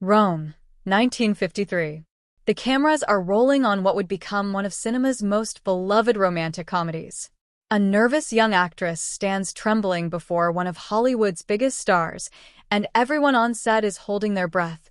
Rome, 1953. The cameras are rolling on what would become one of cinema's most beloved romantic comedies. A nervous young actress stands trembling before one of Hollywood's biggest stars, and everyone on set is holding their breath,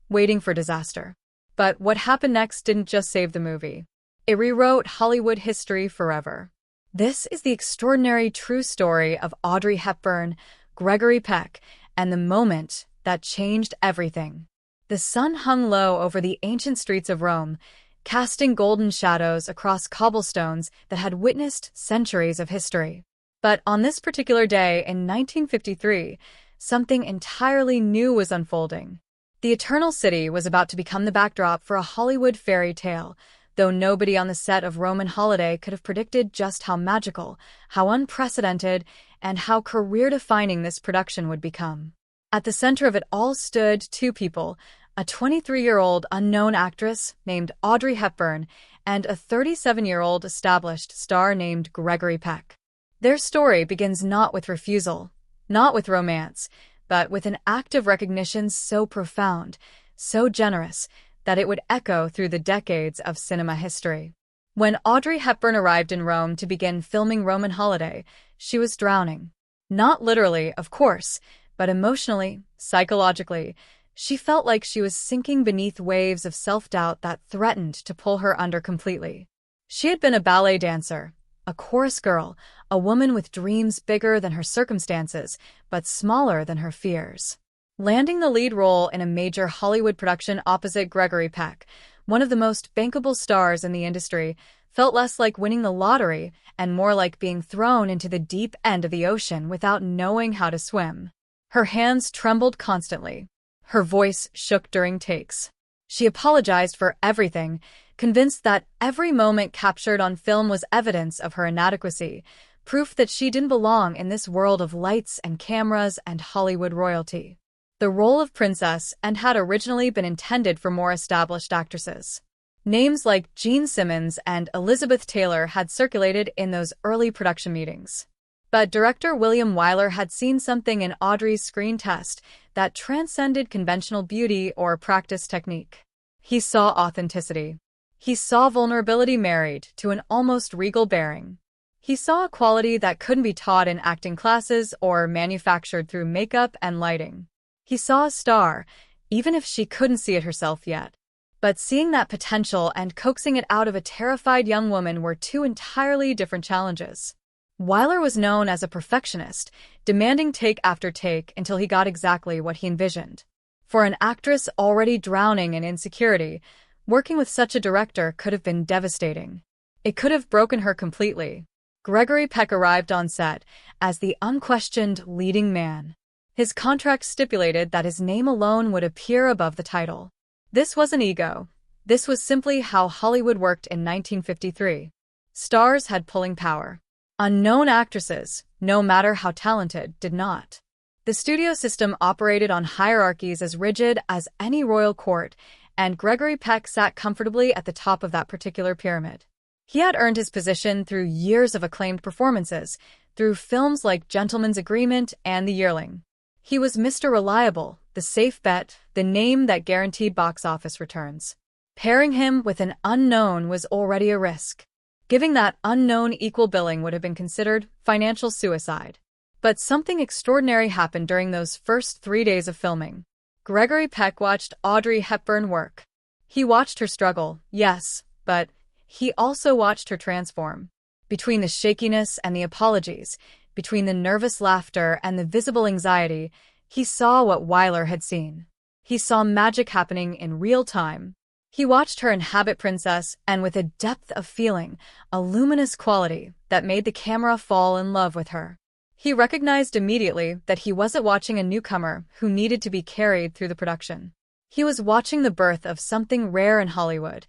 waiting for disaster. But what happened next didn't just save the movie. It rewrote Hollywood history forever. This is the extraordinary true story of Audrey Hepburn, Gregory Peck, and the moment that changed everything. The sun hung low over the ancient streets of Rome, casting golden shadows across cobblestones that had witnessed centuries of history. But on this particular day in 1953, something entirely new was unfolding. The Eternal City was about to become the backdrop for a Hollywood fairy tale, though nobody on the set of Roman Holiday could have predicted just how magical, how unprecedented, and how career-defining this production would become. At the center of it all stood two people, a 23-year-old unknown actress named Audrey Hepburn and a 37-year-old established star named Gregory Peck. Their story begins not with refusal, not with romance, but with an act of recognition so profound, so generous, that it would echo through the decades of cinema history. When Audrey Hepburn arrived in Rome to begin filming Roman Holiday, she was drowning. Not literally, of course, but emotionally, psychologically. She felt like she was sinking beneath waves of self-doubt that threatened to pull her under completely. She had been a ballet dancer, a chorus girl, a woman with dreams bigger than her circumstances, but smaller than her fears. Landing the lead role in a major Hollywood production opposite Gregory Peck, one of the most bankable stars in the industry, felt less like winning the lottery and more like being thrown into the deep end of the ocean without knowing how to swim. Her hands trembled constantly. Her voice shook during takes. She apologized for everything, convinced that every moment captured on film was evidence of her inadequacy, proof that she didn't belong in this world of lights and cameras and Hollywood royalty. The role of princess had originally been intended for more established actresses. Names like Jean Simmons and Elizabeth Taylor had circulated in those early production meetings. But director William Wyler had seen something in Audrey's screen test that transcended conventional beauty or practice technique. He saw authenticity. He saw vulnerability married to an almost regal bearing. He saw a quality that couldn't be taught in acting classes or manufactured through makeup and lighting. He saw a star, even if she couldn't see it herself yet. But seeing that potential and coaxing it out of a terrified young woman were two entirely different challenges. Wyler was known as a perfectionist, demanding take after take until he got exactly what he envisioned. For an actress already drowning in insecurity, working with such a director could have been devastating. It could have broken her completely. Gregory Peck arrived on set as the unquestioned leading man. His contract stipulated that his name alone would appear above the title. This wasn't ego. This was simply how Hollywood worked in 1953. Stars had pulling power. Unknown actresses, no matter how talented, did not. The studio system operated on hierarchies as rigid as any royal court, and Gregory Peck sat comfortably at the top of that particular pyramid. He had earned his position through years of acclaimed performances, through films like Gentleman's Agreement and The Yearling. He was Mr. Reliable, the safe bet, the name that guaranteed box office returns. Pairing him with an unknown was already a risk. Giving that unknown equal billing would have been considered financial suicide. But something extraordinary happened during those first 3 days of filming. Gregory Peck watched Audrey Hepburn work. He watched her struggle, yes, but he also watched her transform. Between the shakiness and the apologies, between the nervous laughter and the visible anxiety, he saw what Wyler had seen. He saw magic happening in real time. He watched her inhabit Princess, and with a depth of feeling, a luminous quality that made the camera fall in love with her. He recognized immediately that he wasn't watching a newcomer who needed to be carried through the production. He was watching the birth of something rare in Hollywood,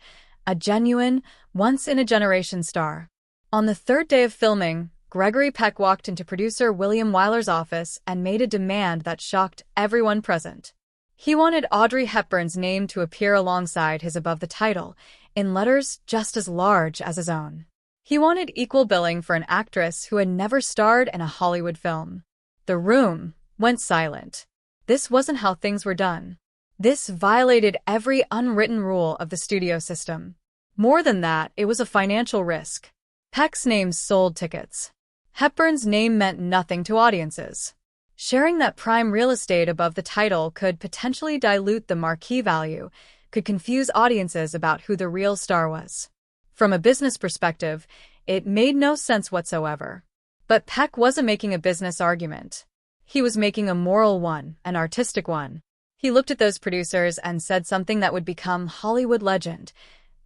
a genuine, once-in-a-generation star. On the third day of filming, Gregory Peck walked into producer William Wyler's office and made a demand that shocked everyone present. He wanted Audrey Hepburn's name to appear alongside his above the title, in letters just as large as his own. He wanted equal billing for an actress who had never starred in a Hollywood film. The room went silent. This wasn't how things were done. This violated every unwritten rule of the studio system. More than that, it was a financial risk. Peck's name sold tickets. Hepburn's name meant nothing to audiences. Sharing that prime real estate above the title could potentially dilute the marquee value, could confuse audiences about who the real star was. From a business perspective, it made no sense whatsoever. But Peck wasn't making a business argument. He was making a moral one, an artistic one. He looked at those producers and said something that would become Hollywood legend.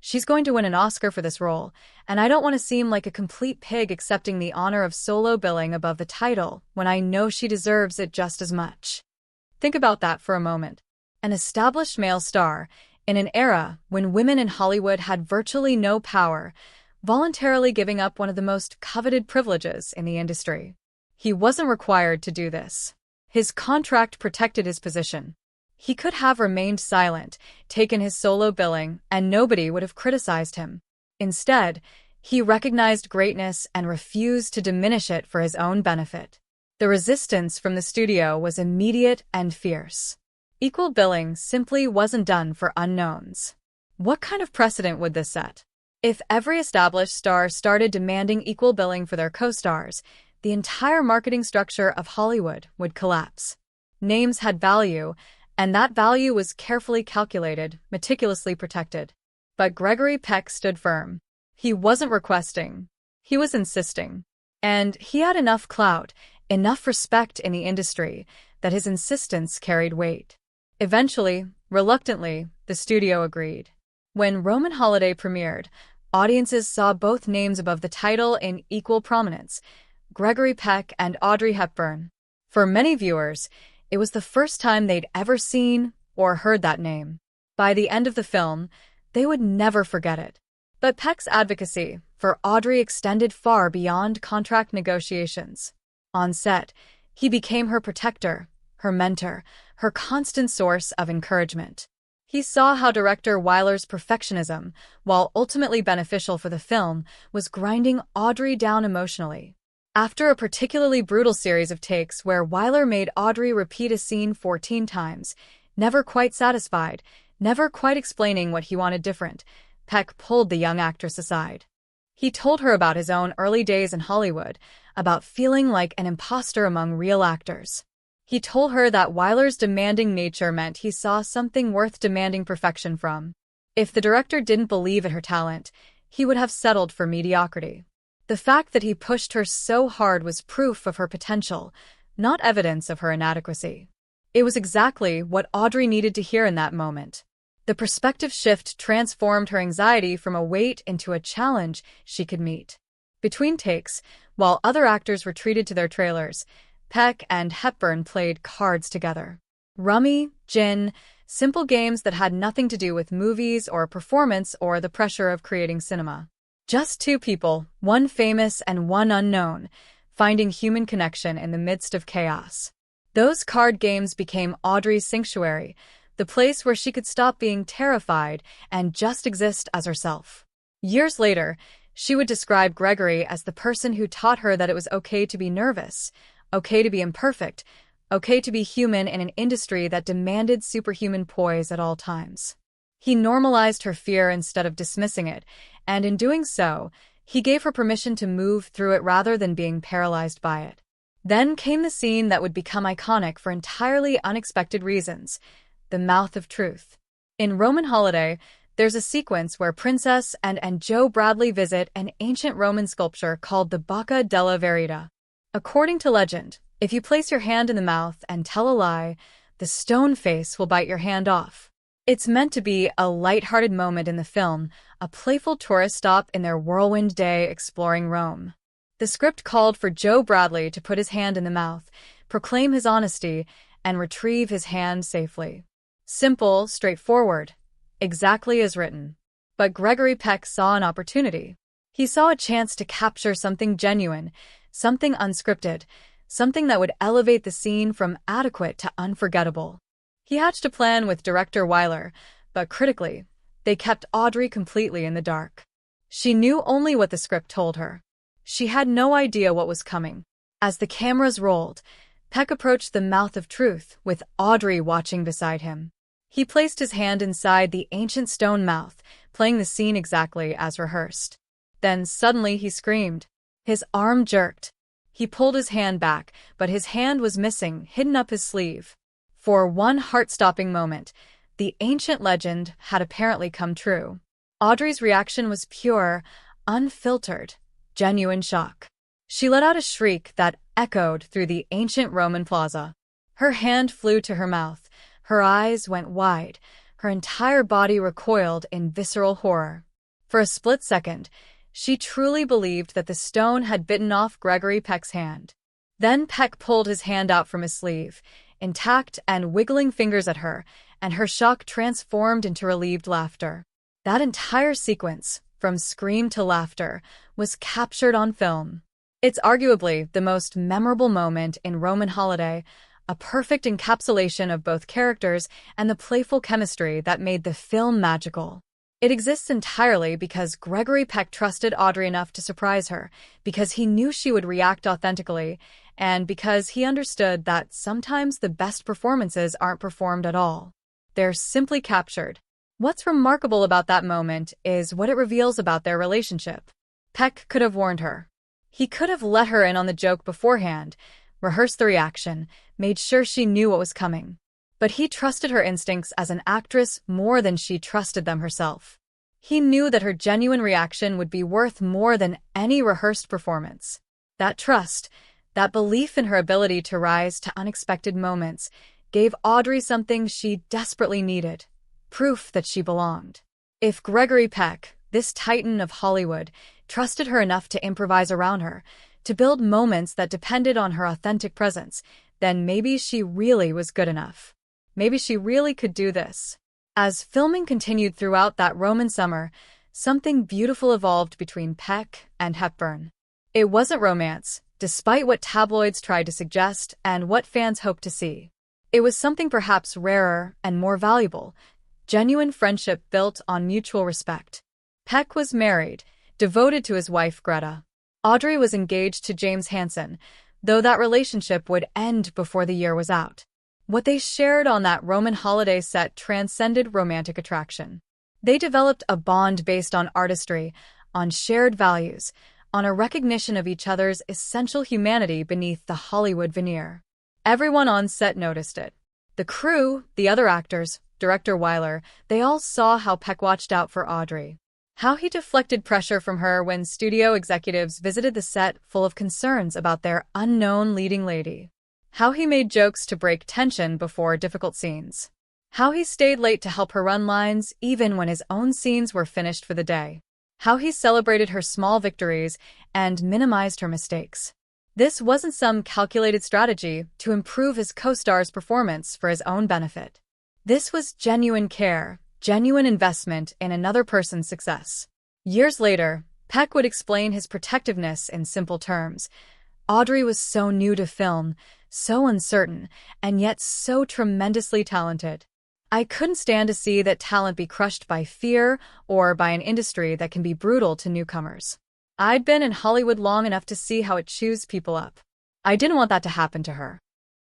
She's going to win an Oscar for this role, and I don't want to seem like a complete pig accepting the honor of solo billing above the title when I know she deserves it just as much. Think about that for a moment. An established male star, in an era when women in Hollywood had virtually no power, voluntarily giving up one of the most coveted privileges in the industry. He wasn't required to do this. His contract protected his position. He could have remained silent, taken his solo billing, and nobody would have criticized him. Instead, he recognized greatness and refused to diminish it for his own benefit. The resistance from the studio was immediate and fierce. Equal billing simply wasn't done for unknowns. What kind of precedent would this set? If every established star started demanding equal billing for their co-stars, the entire marketing structure of Hollywood would collapse. Names had value, and that value was carefully calculated, meticulously protected. But Gregory Peck stood firm. He wasn't requesting. He was insisting. And he had enough clout, enough respect in the industry, that his insistence carried weight. Eventually, reluctantly, the studio agreed. When Roman Holiday premiered, audiences saw both names above the title in equal prominence, Gregory Peck and Audrey Hepburn. For many viewers, it was the first time they'd ever seen or heard that name. By the end of the film, they would never forget it. But Peck's advocacy for Audrey extended far beyond contract negotiations. On set, he became her protector, her mentor, her constant source of encouragement. He saw how director Wyler's perfectionism, while ultimately beneficial for the film, was grinding Audrey down emotionally. After a particularly brutal series of takes where Wyler made Audrey repeat a scene 14 times, never quite satisfied, never quite explaining what he wanted different, Peck pulled the young actress aside. He told her about his own early days in Hollywood, about feeling like an imposter among real actors. He told her that Wyler's demanding nature meant he saw something worth demanding perfection from. If the director didn't believe in her talent, he would have settled for mediocrity. The fact that he pushed her so hard was proof of her potential, not evidence of her inadequacy. It was exactly what Audrey needed to hear in that moment. The perspective shift transformed her anxiety from a weight into a challenge she could meet. Between takes, while other actors retreated to their trailers, Peck and Hepburn played cards together. Rummy, gin, simple games that had nothing to do with movies or performance or the pressure of creating cinema. Just two people, one famous and one unknown, finding human connection in the midst of chaos. Those card games became Audrey's sanctuary, the place where she could stop being terrified and just exist as herself. Years later, she would describe Gregory as the person who taught her that it was okay to be nervous, okay to be imperfect, okay to be human in an industry that demanded superhuman poise at all times. He normalized her fear instead of dismissing it, and in doing so, he gave her permission to move through it rather than being paralyzed by it. Then came the scene that would become iconic for entirely unexpected reasons, the mouth of truth. In Roman Holiday, there's a sequence where Princess and Joe Bradley visit an ancient Roman sculpture called the Bocca della Verita. According to legend, if you place your hand in the mouth and tell a lie, the stone face will bite your hand off. It's meant to be a light-hearted moment in the film, a playful tourist stop in their whirlwind day exploring Rome. The script called for Joe Bradley to put his hand in the mouth, proclaim his honesty, and retrieve his hand safely. Simple, straightforward, exactly as written. But Gregory Peck saw an opportunity. He saw a chance to capture something genuine, something unscripted, something that would elevate the scene from adequate to unforgettable. He hatched a plan with director Wyler, but critically, they kept Audrey completely in the dark. She knew only what the script told her. She had no idea what was coming. As the cameras rolled, Peck approached the mouth of truth, with Audrey watching beside him. He placed his hand inside the ancient stone mouth, playing the scene exactly as rehearsed. Then suddenly he screamed. His arm jerked. He pulled his hand back, but his hand was missing, hidden up his sleeve. For one heart-stopping moment, the ancient legend had apparently come true. Audrey's reaction was pure, unfiltered, genuine shock. She let out a shriek that echoed through the ancient Roman plaza. Her hand flew to her mouth, her eyes went wide, her entire body recoiled in visceral horror. For a split second, she truly believed that the stone had bitten off Gregory Peck's hand. Then Peck pulled his hand out from his sleeve, intact and wiggling fingers at her, and her shock transformed into relieved laughter. That entire sequence, from scream to laughter, was captured on film. It's arguably the most memorable moment in Roman Holiday, a perfect encapsulation of both characters and the playful chemistry that made the film magical. It exists entirely because Gregory Peck trusted Audrey enough to surprise her, because he knew she would react authentically, and because he understood that sometimes the best performances aren't performed at all. They're simply captured. What's remarkable about that moment is what it reveals about their relationship. Peck could have warned her. He could have let her in on the joke beforehand, rehearsed the reaction, made sure she knew what was coming. But he trusted her instincts as an actress more than she trusted them herself. He knew that her genuine reaction would be worth more than any rehearsed performance. That trust, that belief in her ability to rise to unexpected moments, gave Audrey something she desperately needed: proof that she belonged. If Gregory Peck, this titan of Hollywood, trusted her enough to improvise around her, to build moments that depended on her authentic presence, then maybe she really was good enough. Maybe she really could do this. As filming continued throughout that Roman summer, something beautiful evolved between Peck and Hepburn. It wasn't romance, despite what tabloids tried to suggest and what fans hoped to see. It was something perhaps rarer and more valuable: genuine friendship built on mutual respect. Peck was married, devoted to his wife Greta. Audrey was engaged to James Hansen, though that relationship would end before the year was out. What they shared on that Roman holiday set transcended romantic attraction. They developed a bond based on artistry, on shared values, on a recognition of each other's essential humanity beneath the Hollywood veneer. Everyone on set noticed it. The crew, the other actors, director Weiler, they all saw how Peck watched out for Audrey. How he deflected pressure from her when studio executives visited the set full of concerns about their unknown leading lady. How he made jokes to break tension before difficult scenes. How he stayed late to help her run lines even when his own scenes were finished for the day. How he celebrated her small victories and minimized her mistakes. This wasn't some calculated strategy to improve his co-star's performance for his own benefit. This was genuine care, genuine investment in another person's success. Years later, Peck would explain his protectiveness in simple terms. Audrey was so new to film, so uncertain, and yet so tremendously talented. I couldn't stand to see that talent be crushed by fear or by an industry that can be brutal to newcomers. I'd been in Hollywood long enough to see how it chews people up. I didn't want that to happen to her.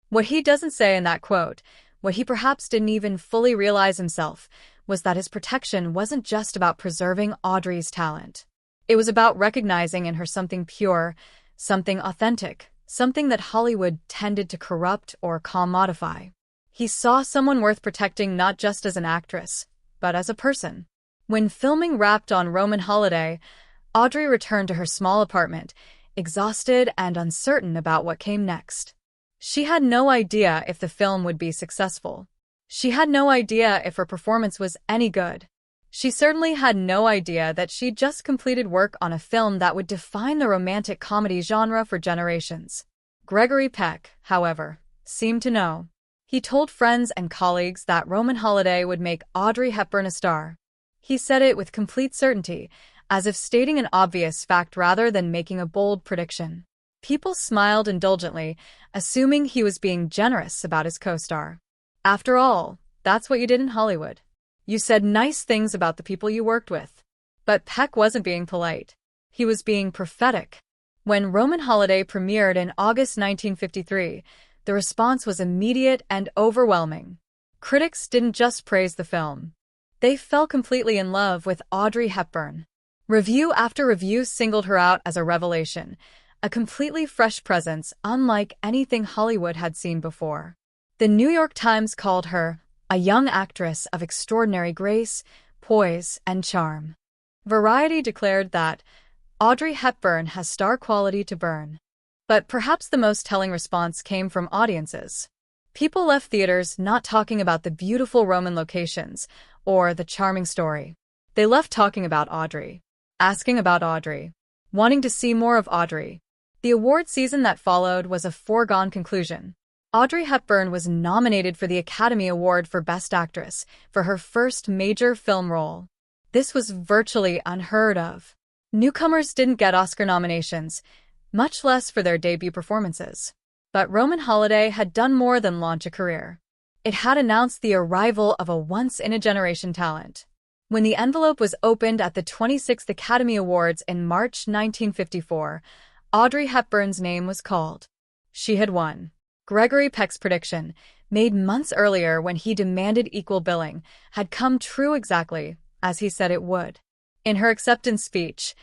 What he doesn't say in that quote, what he perhaps didn't even fully realize himself, was that his protection wasn't just about preserving Audrey's talent. It was about recognizing in her something pure, something authentic, something that Hollywood tended to corrupt or commodify. He saw someone worth protecting not just as an actress, but as a person. When filming wrapped on Roman Holiday, Audrey returned to her small apartment, exhausted and uncertain about what came next. She had no idea if the film would be successful. She had no idea if her performance was any good. She certainly had no idea that she'd just completed work on a film that would define the romantic comedy genre for generations. Gregory Peck, however, seemed to know. He told friends and colleagues that Roman Holiday would make Audrey Hepburn a star. He said it with complete certainty, as if stating an obvious fact rather than making a bold prediction. People smiled indulgently, assuming he was being generous about his co-star. After all, that's what you did in Hollywood. You said nice things about the people you worked with. But Peck wasn't being polite. He was being prophetic. When Roman Holiday premiered in August 1953, the response was immediate and overwhelming. Critics didn't just praise the film. They fell completely in love with Audrey Hepburn. Review after review singled her out as a revelation, a completely fresh presence unlike anything Hollywood had seen before. The New York Times called her a young actress of extraordinary grace, poise, and charm. Variety declared that Audrey Hepburn has star quality to burn. But perhaps the most telling response came from audiences. People left theaters not talking about the beautiful Roman locations or the charming story. They left talking about Audrey, asking about Audrey, wanting to see more of Audrey. The award season that followed was a foregone conclusion. Audrey Hepburn was nominated for the Academy Award for Best Actress for her first major film role. This was virtually unheard of. Newcomers didn't get Oscar nominations, much less for their debut performances. But Roman Holiday had done more than launch a career. It had announced the arrival of a once-in-a-generation talent. When the envelope was opened at the 26th Academy Awards in March 1954, Audrey Hepburn's name was called. She had won. Gregory Peck's prediction, made months earlier when he demanded equal billing, had come true exactly as he said it would. In her acceptance speech,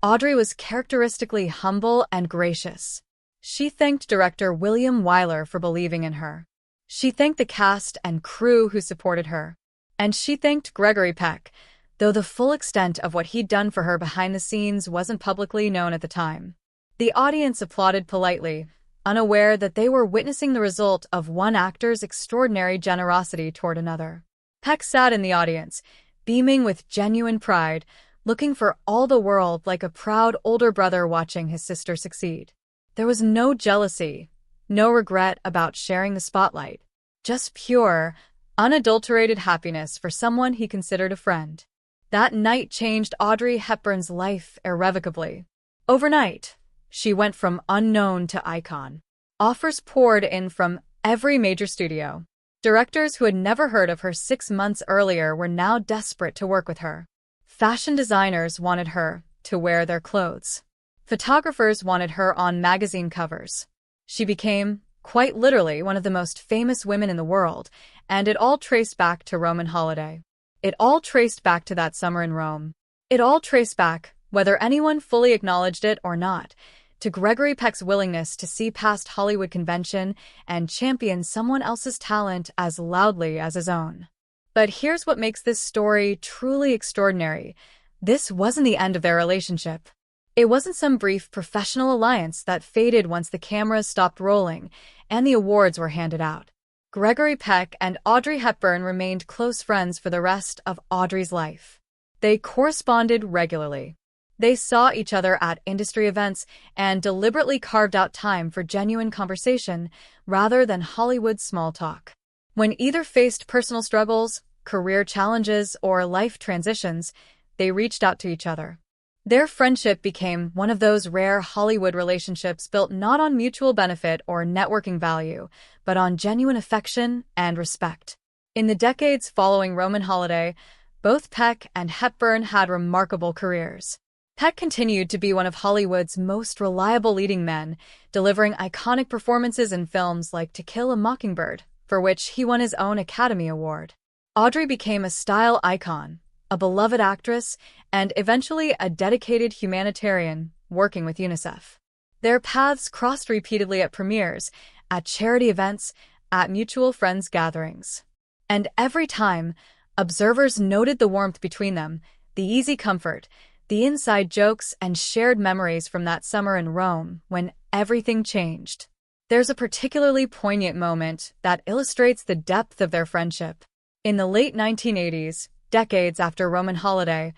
Audrey was characteristically humble and gracious. She thanked director William Wyler for believing in her. She thanked the cast and crew who supported her. And she thanked Gregory Peck, though the full extent of what he'd done for her behind the scenes wasn't publicly known at the time. The audience applauded politely, unaware that they were witnessing the result of one actor's extraordinary generosity toward another. Peck sat in the audience, beaming with genuine pride, looking for all the world like a proud older brother watching his sister succeed. There was no jealousy, no regret about sharing the spotlight, just pure, unadulterated happiness for someone he considered a friend. That night changed Audrey Hepburn's life irrevocably. Overnight, she went from unknown to icon. Offers poured in from every major studio. Directors who had never heard of her 6 months earlier were now desperate to work with her. Fashion designers wanted her to wear their clothes. Photographers wanted her on magazine covers. She became, quite literally, one of the most famous women in the world, and it all traced back to Roman Holiday. It all traced back to that summer in Rome. It all traced back, whether anyone fully acknowledged it or not, to Gregory Peck's willingness to see past Hollywood convention and champion someone else's talent as loudly as his own. But here's what makes this story truly extraordinary. This wasn't the end of their relationship. It wasn't some brief professional alliance that faded once the cameras stopped rolling and the awards were handed out. Gregory Peck and Audrey Hepburn remained close friends for the rest of Audrey's life. They corresponded regularly. They saw each other at industry events and deliberately carved out time for genuine conversation rather than Hollywood small talk. When either faced personal struggles, career challenges, or life transitions, they reached out to each other. Their friendship became one of those rare Hollywood relationships built not on mutual benefit or networking value, but on genuine affection and respect. In the decades following Roman Holiday, both Peck and Hepburn had remarkable careers. Peck continued to be one of Hollywood's most reliable leading men, delivering iconic performances in films like To Kill a Mockingbird, for which he won his own Academy Award. Audrey became a style icon, a beloved actress, and eventually a dedicated humanitarian working with UNICEF. Their paths crossed repeatedly at premieres, at charity events, at mutual friends gatherings. And every time, observers noted the warmth between them, the easy comfort, the inside jokes and shared memories from that summer in Rome when everything changed. There's a particularly poignant moment that illustrates the depth of their friendship. In the late 1980s, decades after Roman Holiday,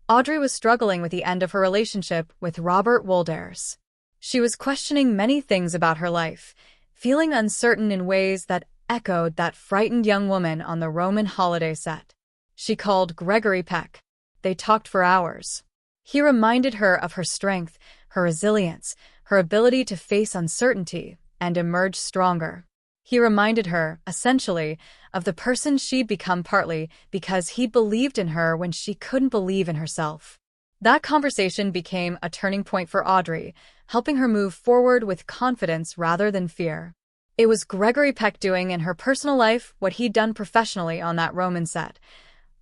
Audrey was struggling with the end of her relationship with Robert Wolders. She was questioning many things about her life, feeling uncertain in ways that echoed that frightened young woman on the Roman Holiday set. She called Gregory Peck. They talked for hours. He reminded her of her strength, her resilience, her ability to face uncertainty and emerge stronger. He reminded her, essentially, of the person she'd become partly because he believed in her when she couldn't believe in herself. That conversation became a turning point for Audrey, helping her move forward with confidence rather than fear. It was Gregory Peck doing in her personal life what he'd done professionally on that Roman set,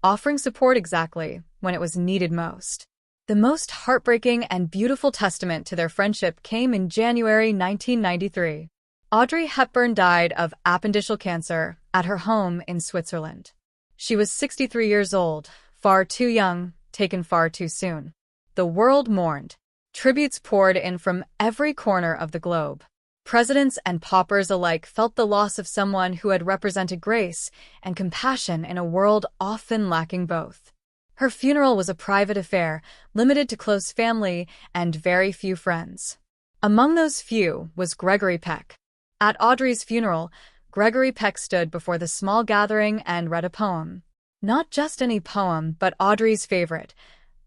offering support exactly when it was needed most. The most heartbreaking and beautiful testament to their friendship came in January 1993. Audrey Hepburn died of appendiceal cancer at her home in Switzerland. She was 63 years old, far too young, taken far too soon. The world mourned. Tributes poured in from every corner of the globe. Presidents and paupers alike felt the loss of someone who had represented grace and compassion in a world often lacking both. Her funeral was a private affair, limited to close family and very few friends. Among those few was Gregory Peck. At Audrey's funeral, Gregory Peck stood before the small gathering and read a poem. Not just any poem, but Audrey's favorite,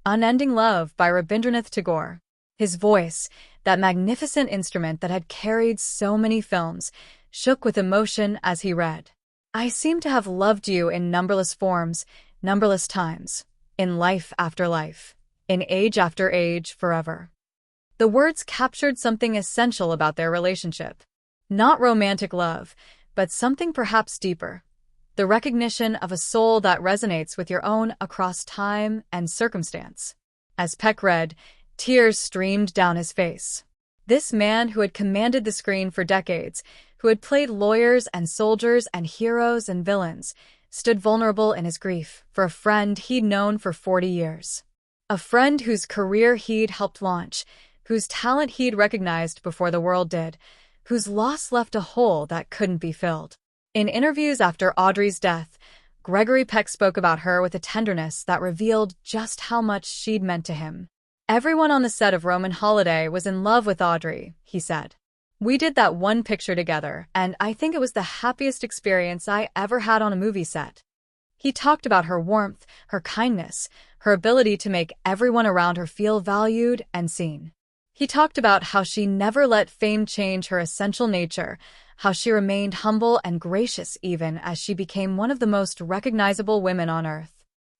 Unending Love by Rabindranath Tagore. His voice, that magnificent instrument that had carried so many films, shook with emotion as he read. I seem to have loved you in numberless forms, numberless times, in life after life, in age after age, forever. The words captured something essential about their relationship. Not romantic love, but something perhaps deeper. The recognition of a soul that resonates with your own across time and circumstance. As Peck read, tears streamed down his face. This man who had commanded the screen for decades, who had played lawyers and soldiers and heroes and villains, stood vulnerable in his grief for a friend he'd known for 40 years. A friend whose career he'd helped launch, whose talent he'd recognized before the world did, whose loss left a hole that couldn't be filled. In interviews after Audrey's death, Gregory Peck spoke about her with a tenderness that revealed just how much she'd meant to him. Everyone on the set of Roman Holiday was in love with Audrey, he said. We did that one picture together, and I think it was the happiest experience I ever had on a movie set. He talked about her warmth, her kindness, her ability to make everyone around her feel valued and seen. He talked about how she never let fame change her essential nature, how she remained humble and gracious even as she became one of the most recognizable women on earth.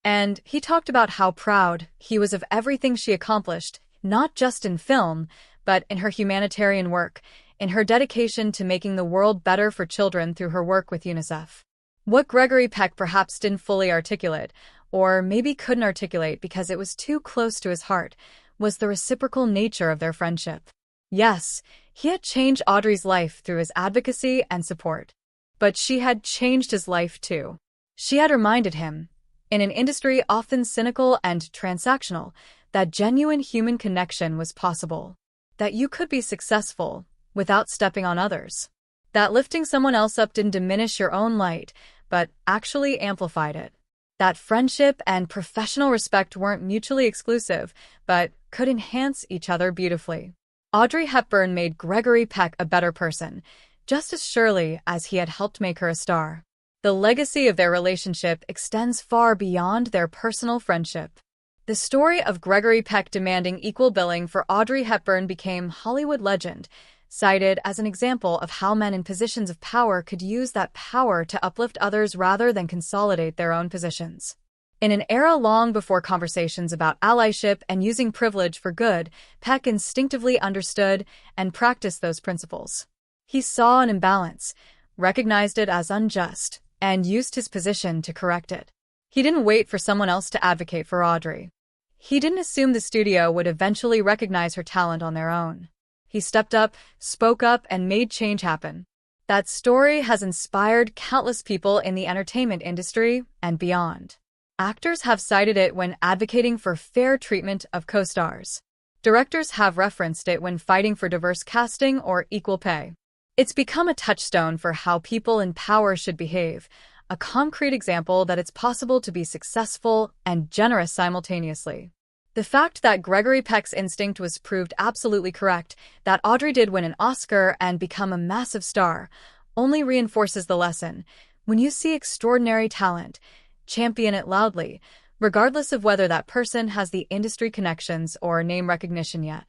And he talked about how proud he was of everything she accomplished, not just in film, but in her humanitarian work, in her dedication to making the world better for children through her work with UNICEF. What Gregory Peck perhaps didn't fully articulate, or maybe couldn't articulate because it was too close to his heart, was the reciprocal nature of their friendship. Yes, he had changed Audrey's life through his advocacy and support. But she had changed his life too. She had reminded him, in an industry often cynical and transactional, that genuine human connection was possible. That you could be successful without stepping on others. That lifting someone else up didn't diminish your own light, but actually amplified it. That friendship and professional respect weren't mutually exclusive, but could enhance each other beautifully. Audrey Hepburn made Gregory Peck a better person, just as surely as he had helped make her a star. The legacy of their relationship extends far beyond their personal friendship. The story of Gregory Peck demanding equal billing for Audrey Hepburn became Hollywood legend, cited as an example of how men in positions of power could use that power to uplift others rather than consolidate their own positions. In an era long before conversations about allyship and using privilege for good, Peck instinctively understood and practiced those principles. He saw an imbalance, recognized it as unjust, and used his position to correct it. He didn't wait for someone else to advocate for Audrey. He didn't assume the studio would eventually recognize her talent on their own. He stepped up, spoke up, and made change happen. That story has inspired countless people in the entertainment industry and beyond. Actors have cited it when advocating for fair treatment of co-stars. Directors have referenced it when fighting for diverse casting or equal pay. It's become a touchstone for how people in power should behave, a concrete example that it's possible to be successful and generous simultaneously. The fact that Gregory Peck's instinct was proved absolutely correct, that Audrey did win an Oscar and become a massive star, only reinforces the lesson. When you see extraordinary talent, champion it loudly, regardless of whether that person has the industry connections or name recognition yet.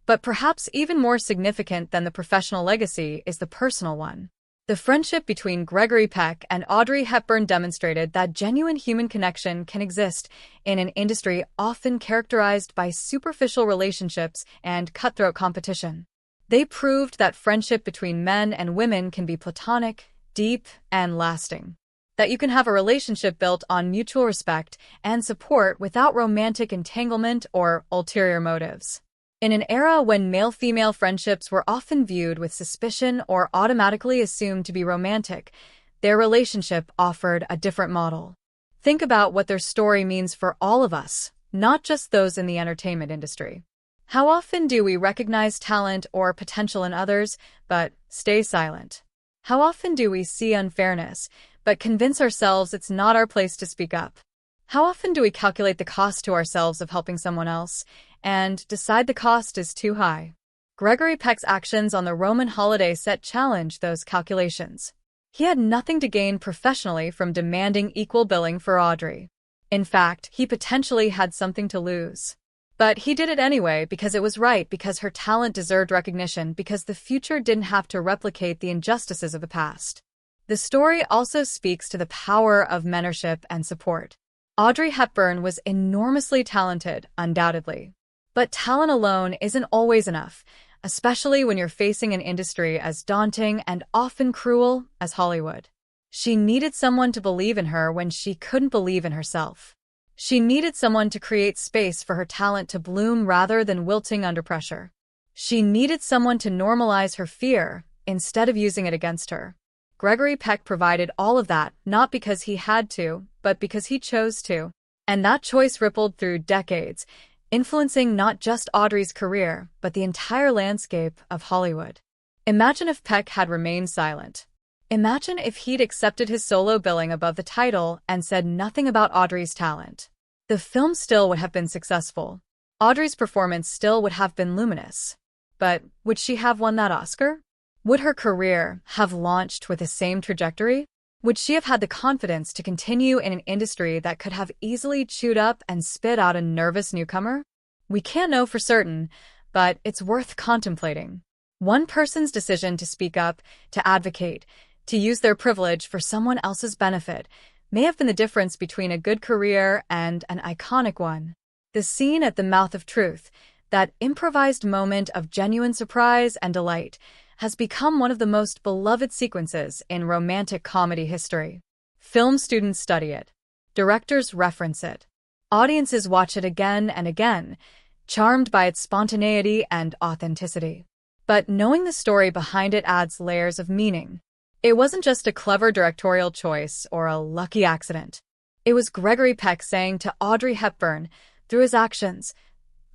But perhaps even more significant than the professional legacy is the personal one. The friendship between Gregory Peck and Audrey Hepburn demonstrated that genuine human connection can exist in an industry often characterized by superficial relationships and cutthroat competition. They proved that friendship between men and women can be platonic, deep, and lasting. That you can have a relationship built on mutual respect and support without romantic entanglement or ulterior motives. In an era when male-female friendships were often viewed with suspicion or automatically assumed to be romantic, their relationship offered a different model. Think about what their story means for all of us, not just those in the entertainment industry. How often do we recognize talent or potential in others, but stay silent? How often do we see unfairness, but convince ourselves it's not our place to speak up? How often do we calculate the cost to ourselves of helping someone else, and decide the cost is too high? Gregory Peck's actions on the Roman holiday set challenged those calculations. He had nothing to gain professionally from demanding equal billing for Audrey. In fact, he potentially had something to lose. But he did it anyway because it was right, because her talent deserved recognition, because the future didn't have to replicate the injustices of the past. The story also speaks to the power of mentorship and support. Audrey Hepburn was enormously talented, undoubtedly. But talent alone isn't always enough, especially when you're facing an industry as daunting and often cruel as Hollywood. She needed someone to believe in her when she couldn't believe in herself. She needed someone to create space for her talent to bloom rather than wilting under pressure. She needed someone to normalize her fear instead of using it against her. Gregory Peck provided all of that, not because he had to, but because he chose to. And that choice rippled through decades, influencing not just Audrey's career, but the entire landscape of Hollywood. Imagine if Peck had remained silent. Imagine if he'd accepted his solo billing above the title and said nothing about Audrey's talent. The film still would have been successful. Audrey's performance still would have been luminous. But would she have won that Oscar? Would her career have launched with the same trajectory? Would she have had the confidence to continue in an industry that could have easily chewed up and spit out a nervous newcomer? We can't know for certain, but it's worth contemplating. One person's decision to speak up, to advocate, to use their privilege for someone else's benefit may have been the difference between a good career and an iconic one. The scene at the Mouth of Truth, that improvised moment of genuine surprise and delight, has become one of the most beloved sequences in romantic comedy history. Film students study it. Directors reference it. Audiences watch it again and again, charmed by its spontaneity and authenticity. But knowing the story behind it adds layers of meaning. It wasn't just a clever directorial choice or a lucky accident. It was Gregory Peck saying to Audrey Hepburn, through his actions,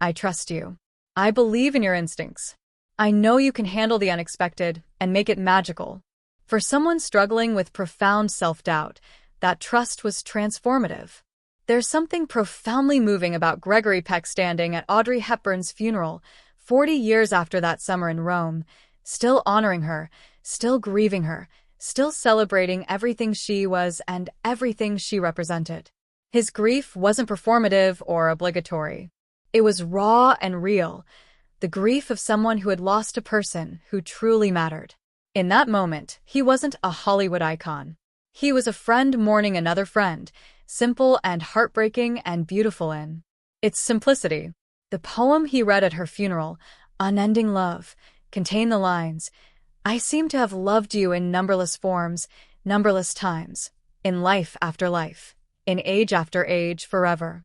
"I trust you. I believe in your instincts. I know you can handle the unexpected and make it magical." For someone struggling with profound self-doubt, that trust was transformative. There's something profoundly moving about Gregory Peck standing at Audrey Hepburn's funeral 40 years after that summer in Rome, still honoring her, still grieving her, still celebrating everything she was and everything she represented. His grief wasn't performative or obligatory. It was raw and real, the grief of someone who had lost a person who truly mattered. In that moment, he wasn't a Hollywood icon. He was a friend mourning another friend, simple and heartbreaking and beautiful in its simplicity. The poem he read at her funeral, Unending Love, contained the lines, "I seem to have loved you in numberless forms, numberless times, in life after life, in age after age, forever."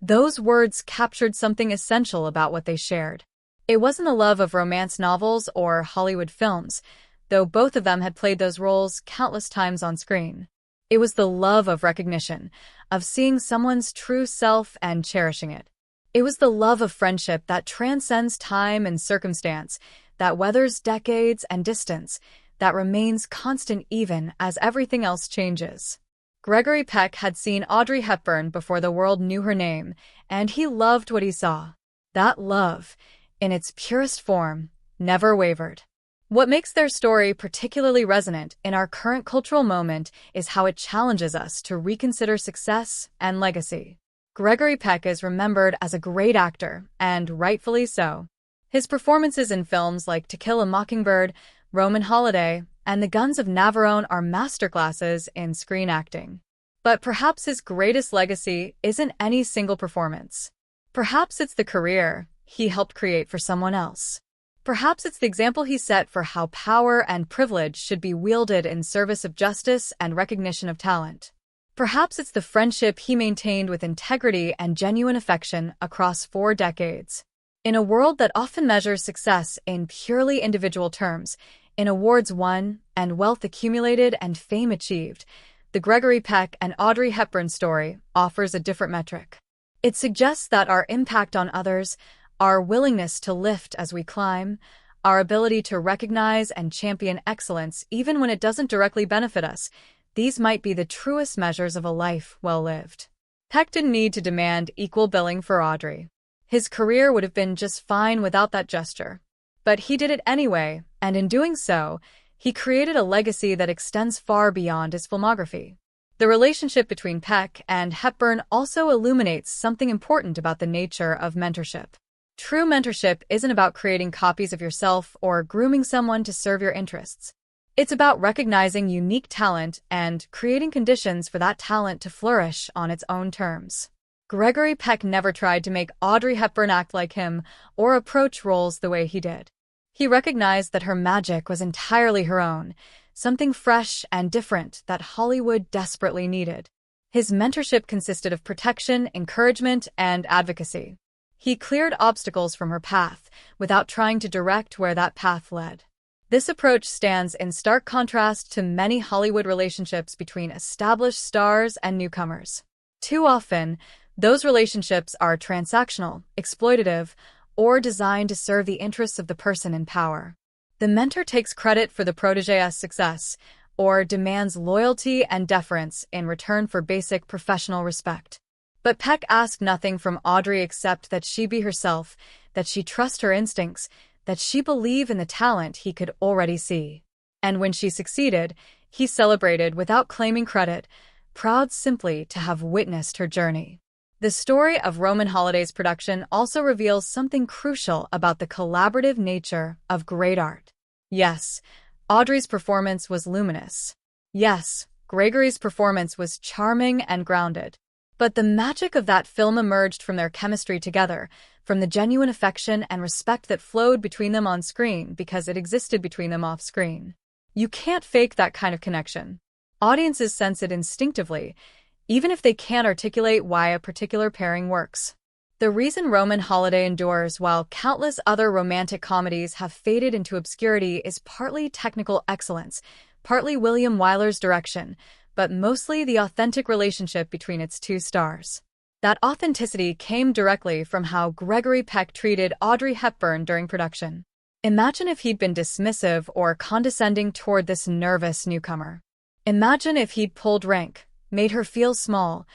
Those words captured something essential about what they shared. It wasn't a love of romance novels or Hollywood films, though both of them had played those roles countless times on screen. It was the love of recognition, of seeing someone's true self and cherishing it. It was the love of friendship that transcends time and circumstance, that weathers decades and distance, that remains constant even as everything else changes. Gregory Peck had seen Audrey Hepburn before the world knew her name, and he loved what he saw. That love, in its purest form, never wavered. What makes their story particularly resonant in our current cultural moment is how it challenges us to reconsider success and legacy. Gregory Peck is remembered as a great actor, and rightfully so. His performances in films like To Kill a Mockingbird, Roman Holiday, and The Guns of Navarone are masterclasses in screen acting. But perhaps his greatest legacy isn't any single performance. Perhaps it's the career he helped create for someone else. Perhaps it's the example he set for how power and privilege should be wielded in service of justice and recognition of talent. Perhaps it's the friendship he maintained with integrity and genuine affection across 4 decades. In a world that often measures success in purely individual terms, in awards won and wealth accumulated and fame achieved, the Gregory Peck and Audrey Hepburn story offers a different metric. It suggests that our impact on others, our willingness to lift as we climb, our ability to recognize and champion excellence even when it doesn't directly benefit us, these might be the truest measures of a life well lived. Peck didn't need to demand equal billing for Audrey. His career would have been just fine without that gesture. But he did it anyway, and in doing so, he created a legacy that extends far beyond his filmography. The relationship between Peck and Hepburn also illuminates something important about the nature of mentorship. True mentorship isn't about creating copies of yourself or grooming someone to serve your interests. It's about recognizing unique talent and creating conditions for that talent to flourish on its own terms. Gregory Peck never tried to make Audrey Hepburn act like him or approach roles the way he did. He recognized that her magic was entirely her own, something fresh and different that Hollywood desperately needed. His mentorship consisted of protection, encouragement, and advocacy. He cleared obstacles from her path without trying to direct where that path led. This approach stands in stark contrast to many Hollywood relationships between established stars and newcomers. Too often, those relationships are transactional, exploitative, or designed to serve the interests of the person in power. The mentor takes credit for the protégé's success, or demands loyalty and deference in return for basic professional respect. But Peck asked nothing from Audrey except that she be herself, that she trust her instincts, that she believe in the talent he could already see. And when she succeeded, he celebrated without claiming credit, proud simply to have witnessed her journey. The story of Roman Holiday's production also reveals something crucial about the collaborative nature of great art. Yes, Audrey's performance was luminous. Yes, Gregory's performance was charming and grounded. But the magic of that film emerged from their chemistry together, from the genuine affection and respect that flowed between them on screen because it existed between them off screen. You can't fake that kind of connection. Audiences sense it instinctively, even if they can't articulate why a particular pairing works. The reason Roman Holiday endures while countless other romantic comedies have faded into obscurity is partly technical excellence, partly William Wyler's direction, but mostly the authentic relationship between its 2 stars. That authenticity came directly from how Gregory Peck treated Audrey Hepburn during production. Imagine if he'd been dismissive or condescending toward this nervous newcomer. Imagine if he'd pulled rank, made her feel small,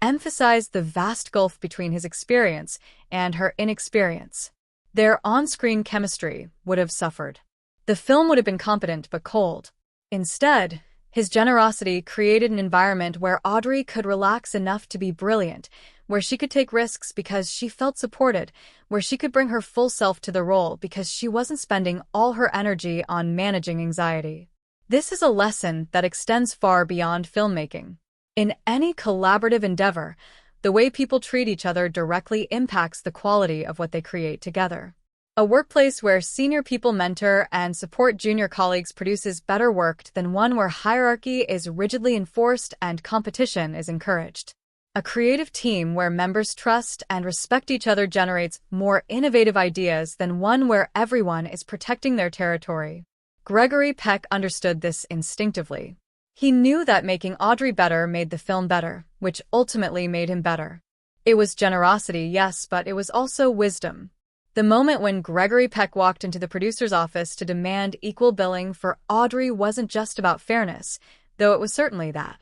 emphasized the vast gulf between his experience and her inexperience. Their on-screen chemistry would have suffered. The film would have been competent but cold. Instead, his generosity created an environment where Audrey could relax enough to be brilliant, where she could take risks because she felt supported, where she could bring her full self to the role because she wasn't spending all her energy on managing anxiety. This is a lesson that extends far beyond filmmaking. In any collaborative endeavor, the way people treat each other directly impacts the quality of what they create together. A workplace where senior people mentor and support junior colleagues produces better work than one where hierarchy is rigidly enforced and competition is encouraged. A creative team where members trust and respect each other generates more innovative ideas than one where everyone is protecting their territory. Gregory Peck understood this instinctively. He knew that making Audrey better made the film better, which ultimately made him better. It was generosity, yes, but it was also wisdom. The moment when Gregory Peck walked into the producer's office to demand equal billing for Audrey wasn't just about fairness, though it was certainly that.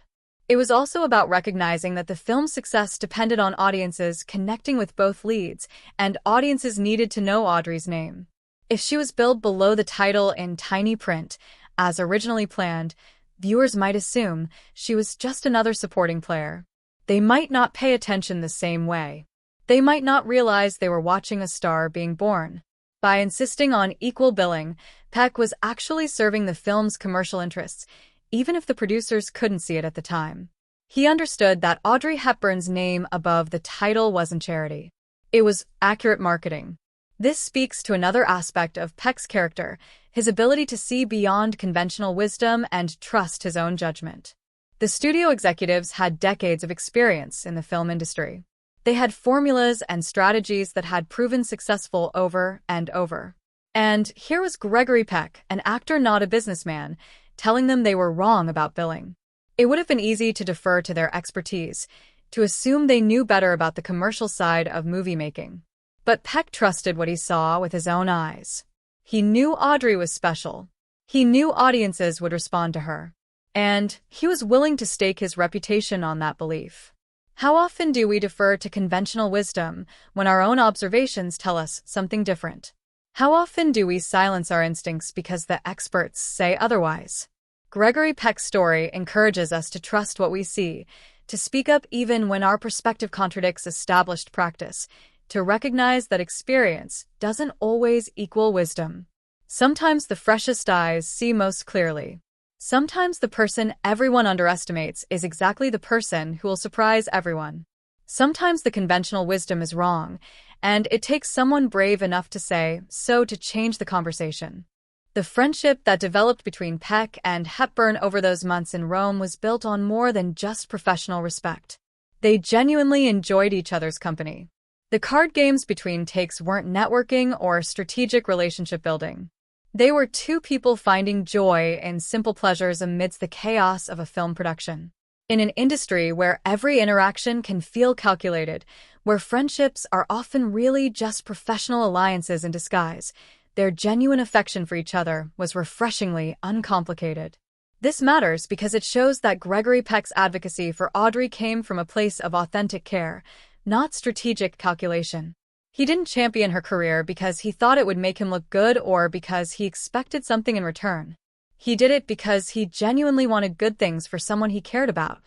It was also about recognizing that the film's success depended on audiences connecting with both leads, and audiences needed to know Audrey's name. If she was billed below the title in tiny print, as originally planned, viewers might assume she was just another supporting player. They might not pay attention the same way. They might not realize they were watching a star being born. By insisting on equal billing, Peck was actually serving the film's commercial interests, even if the producers couldn't see it at the time. He understood that Audrey Hepburn's name above the title wasn't charity. It was accurate marketing. This speaks to another aspect of Peck's character, his ability to see beyond conventional wisdom and trust his own judgment. The studio executives had decades of experience in the film industry. They had formulas and strategies that had proven successful over and over. And here was Gregory Peck, an actor not a businessman, telling them they were wrong about billing. It would have been easy to defer to their expertise, to assume they knew better about the commercial side of movie making. But Peck trusted what he saw with his own eyes. He knew Audrey was special. He knew audiences would respond to her. And he was willing to stake his reputation on that belief. How often do we defer to conventional wisdom when our own observations tell us something different? How often do we silence our instincts because the experts say otherwise? Gregory Peck's story encourages us to trust what we see, to speak up even when our perspective contradicts established practice, to recognize that experience doesn't always equal wisdom. Sometimes the freshest eyes see most clearly. Sometimes the person everyone underestimates is exactly the person who will surprise everyone. Sometimes the conventional wisdom is wrong, and it takes someone brave enough to say so to change the conversation. The friendship that developed between Peck and Hepburn over those months in Rome was built on more than just professional respect. They genuinely enjoyed each other's company. The card games between takes weren't networking or strategic relationship building. They were two people finding joy in simple pleasures amidst the chaos of a film production. In an industry where every interaction can feel calculated, where friendships are often really just professional alliances in disguise, their genuine affection for each other was refreshingly uncomplicated. This matters because it shows that Gregory Peck's advocacy for Audrey came from a place of authentic care, not strategic calculation. He didn't champion her career because he thought it would make him look good or because he expected something in return. He did it because he genuinely wanted good things for someone he cared about.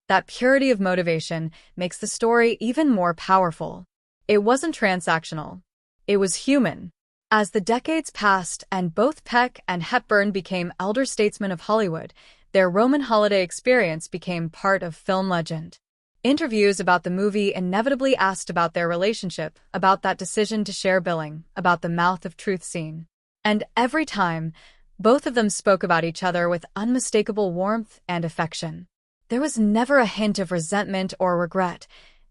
That purity of motivation makes the story even more powerful. It wasn't transactional. It was human. As the decades passed and both Peck and Hepburn became elder statesmen of Hollywood, their Roman holiday experience became part of film legend. Interviews about the movie inevitably asked about their relationship, about that decision to share billing, about the mouth of truth scene. And every time, both of them spoke about each other with unmistakable warmth and affection. There was never a hint of resentment or regret,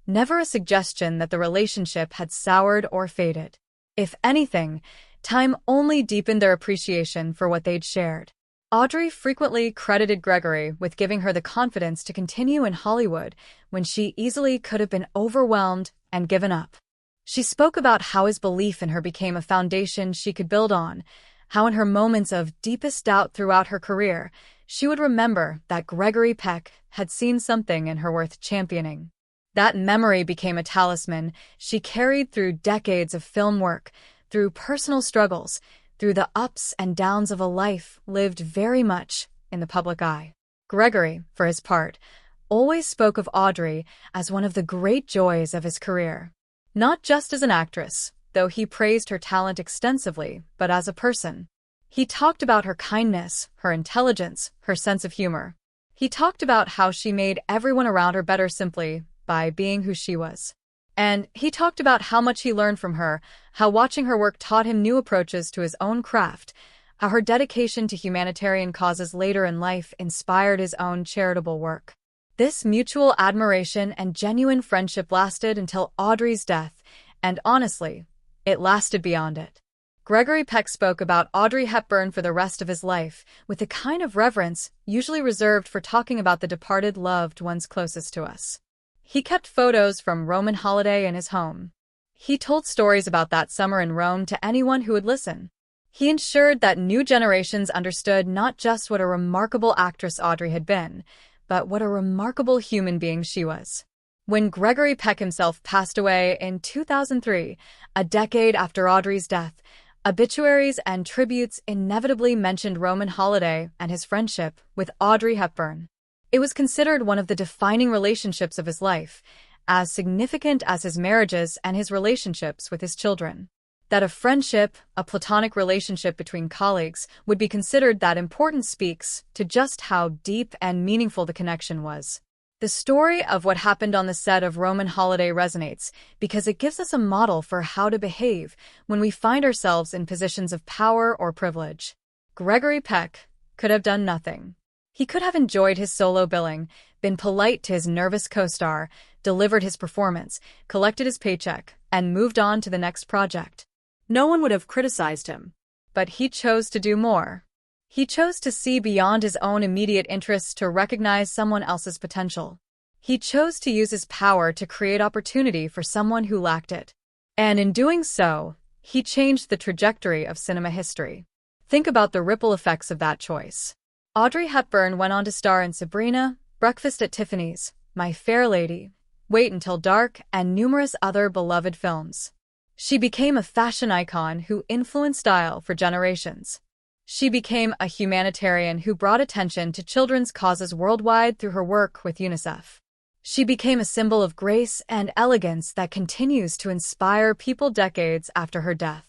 never a suggestion that the relationship had soured or faded. If anything, time only deepened their appreciation for what they'd shared. Audrey frequently credited Gregory with giving her the confidence to continue in Hollywood when she easily could have been overwhelmed and given up. She spoke about how his belief in her became a foundation she could build on, how in her moments of deepest doubt throughout her career, she would remember that Gregory Peck had seen something in her worth championing. That memory became a talisman she carried through decades of film work, through personal struggles, through the ups and downs of a life lived very much in the public eye. Gregory, for his part, always spoke of Audrey as one of the great joys of his career. Not just as an actress, though he praised her talent extensively, but as a person. He talked about her kindness, her intelligence, her sense of humor. He talked about how she made everyone around her better simply by being who she was. And he talked about how much he learned from her, how watching her work taught him new approaches to his own craft, how her dedication to humanitarian causes later in life inspired his own charitable work. This mutual admiration and genuine friendship lasted until Audrey's death, and honestly, it lasted beyond it. Gregory Peck spoke about Audrey Hepburn for the rest of his life, with the kind of reverence usually reserved for talking about the departed loved ones closest to us. He kept photos from Roman holiday in his home. He told stories about that summer in Rome to anyone who would listen. He ensured that new generations understood not just what a remarkable actress Audrey had been, but what a remarkable human being she was. When Gregory Peck himself passed away in 2003, a decade after Audrey's death, obituaries and tributes inevitably mentioned Roman holiday and his friendship with Audrey Hepburn. It was considered one of the defining relationships of his life, as significant as his marriages and his relationships with his children. That a friendship, a platonic relationship between colleagues, would be considered that important speaks to just how deep and meaningful the connection was. The story of what happened on the set of Roman Holiday resonates because it gives us a model for how to behave when we find ourselves in positions of power or privilege. Gregory Peck could have done nothing. He could have enjoyed his solo billing, been polite to his nervous co-star, delivered his performance, collected his paycheck, and moved on to the next project. No one would have criticized him. But he chose to do more. He chose to see beyond his own immediate interests to recognize someone else's potential. He chose to use his power to create opportunity for someone who lacked it. And in doing so, he changed the trajectory of cinema history. Think about the ripple effects of that choice. Audrey Hepburn went on to star in Sabrina, Breakfast at Tiffany's, My Fair Lady, Wait Until Dark, and numerous other beloved films. She became a fashion icon who influenced style for generations. She became a humanitarian who brought attention to children's causes worldwide through her work with UNICEF. She became a symbol of grace and elegance that continues to inspire people decades after her death.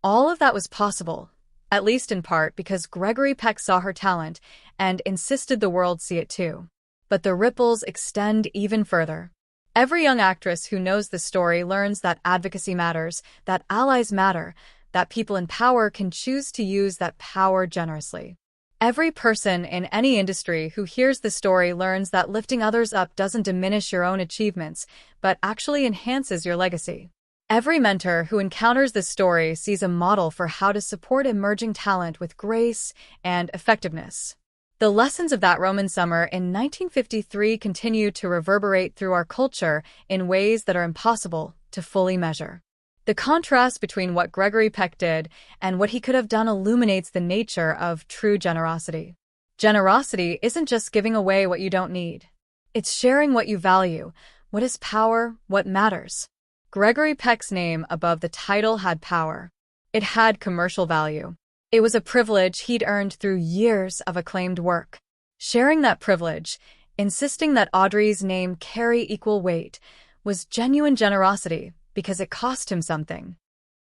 All of that was possible, at least in part because Gregory Peck saw her talent and insisted the world see it too. But the ripples extend even further. Every young actress who knows the story learns that advocacy matters, that allies matter, that people in power can choose to use that power generously. Every person in any industry who hears the story learns that lifting others up doesn't diminish your own achievements, but actually enhances your legacy. Every mentor who encounters this story sees a model for how to support emerging talent with grace and effectiveness. The lessons of that Roman summer in 1953 continue to reverberate through our culture in ways that are impossible to fully measure. The contrast between what Gregory Peck did and what he could have done illuminates the nature of true generosity. Generosity isn't just giving away what you don't need. It's sharing what you value, what is power, what matters. Gregory Peck's name above the title had power. It had commercial value. It was a privilege he'd earned through years of acclaimed work. Sharing that privilege, insisting that Audrey's name carry equal weight, was genuine generosity because it cost him something.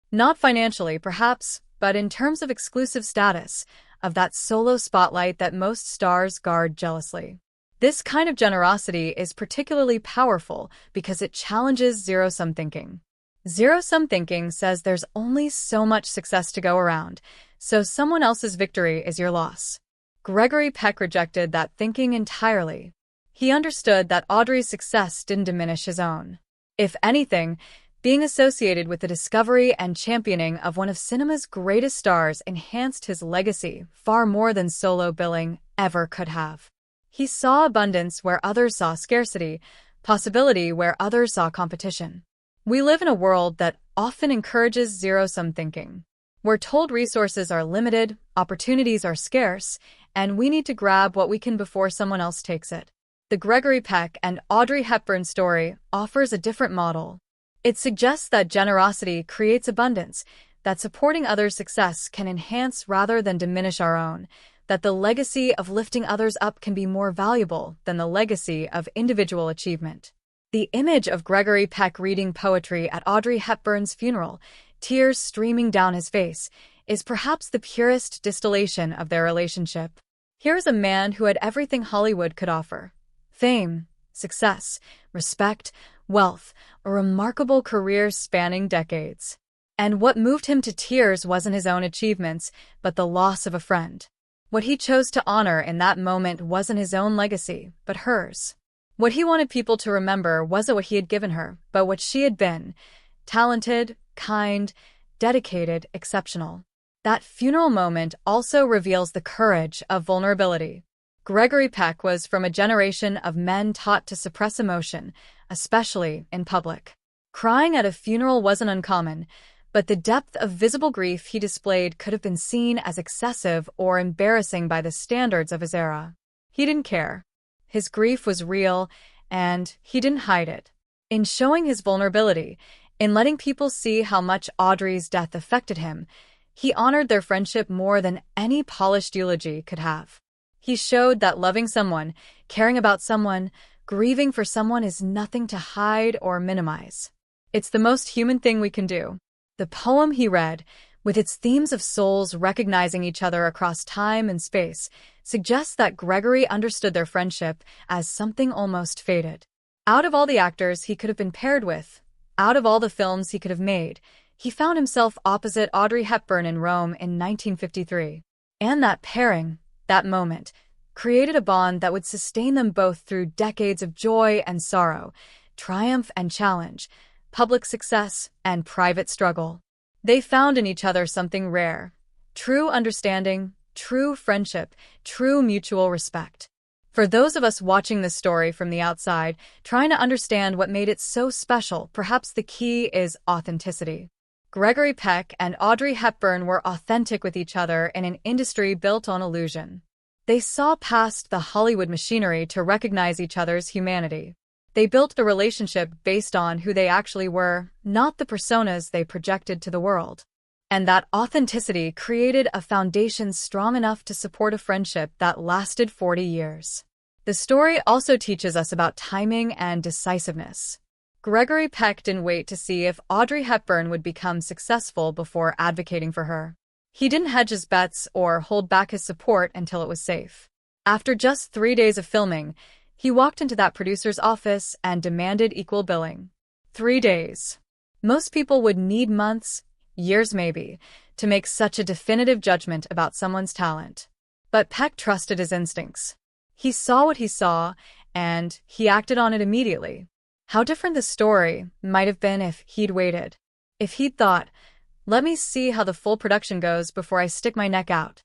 Not financially, perhaps, but in terms of exclusive status, of that solo spotlight that most stars guard jealously. This kind of generosity is particularly powerful because it challenges zero-sum thinking. Zero-sum thinking says there's only so much success to go around, so someone else's victory is your loss. Gregory Peck rejected that thinking entirely. He understood that Audrey's success didn't diminish his own. If anything, being associated with the discovery and championing of one of cinema's greatest stars enhanced his legacy far more than solo billing ever could have. He saw abundance where others saw scarcity, possibility where others saw competition. We live in a world that often encourages zero-sum thinking. We're told resources are limited, opportunities are scarce, and we need to grab what we can before someone else takes it. The Gregory Peck and Audrey Hepburn story offers a different model. It suggests that generosity creates abundance, that supporting others' success can enhance rather than diminish our own, that the legacy of lifting others up can be more valuable than the legacy of individual achievement. The image of Gregory Peck reading poetry at Audrey Hepburn's funeral, tears streaming down his face, is perhaps the purest distillation of their relationship. Here is a man who had everything Hollywood could offer: fame, success, respect, wealth, a remarkable career spanning decades. And what moved him to tears wasn't his own achievements, but the loss of a friend. What he chose to honor in that moment wasn't his own legacy, but hers. What he wanted people to remember wasn't what he had given her, but what she had been: talented, kind, dedicated, exceptional. That funeral moment also reveals the courage of vulnerability. Gregory Peck was from a generation of men taught to suppress emotion, especially in public. Crying at a funeral wasn't uncommon, but the depth of visible grief he displayed could have been seen as excessive or embarrassing by the standards of his era. He didn't care. His grief was real, and he didn't hide it. In showing his vulnerability, in letting people see how much Audrey's death affected him, he honored their friendship more than any polished eulogy could have. He showed that loving someone, caring about someone, grieving for someone is nothing to hide or minimize. It's the most human thing we can do. The poem he read, with its themes of souls recognizing each other across time and space, suggests that Gregory understood their friendship as something almost fated. Out of all the actors he could have been paired with, out of all the films he could have made, he found himself opposite Audrey Hepburn in Rome in 1953. And that pairing, that moment, created a bond that would sustain them both through decades of joy and sorrow, triumph and challenge, public success and private struggle. They found in each other something rare: true understanding, true friendship, true mutual respect. For those of us watching this story from the outside, trying to understand what made it so special, perhaps the key is authenticity. Gregory Peck and Audrey Hepburn were authentic with each other in an industry built on illusion. They saw past the Hollywood machinery to recognize each other's humanity. They built the relationship based on who they actually were, not the personas they projected to the world. And that authenticity created a foundation strong enough to support a friendship that lasted 40 years. The story also teaches us about timing and decisiveness. Gregory Peck didn't wait to see if Audrey Hepburn would become successful before advocating for her. He didn't hedge his bets or hold back his support until it was safe. After just 3 days of filming, he walked into that producer's office and demanded equal billing. 3 days. Most people would need months, years maybe, to make such a definitive judgment about someone's talent. But Peck trusted his instincts. He saw what he saw, and he acted on it immediately. How different the story might have been if he'd waited. If he'd thought, let me see how the full production goes before I stick my neck out.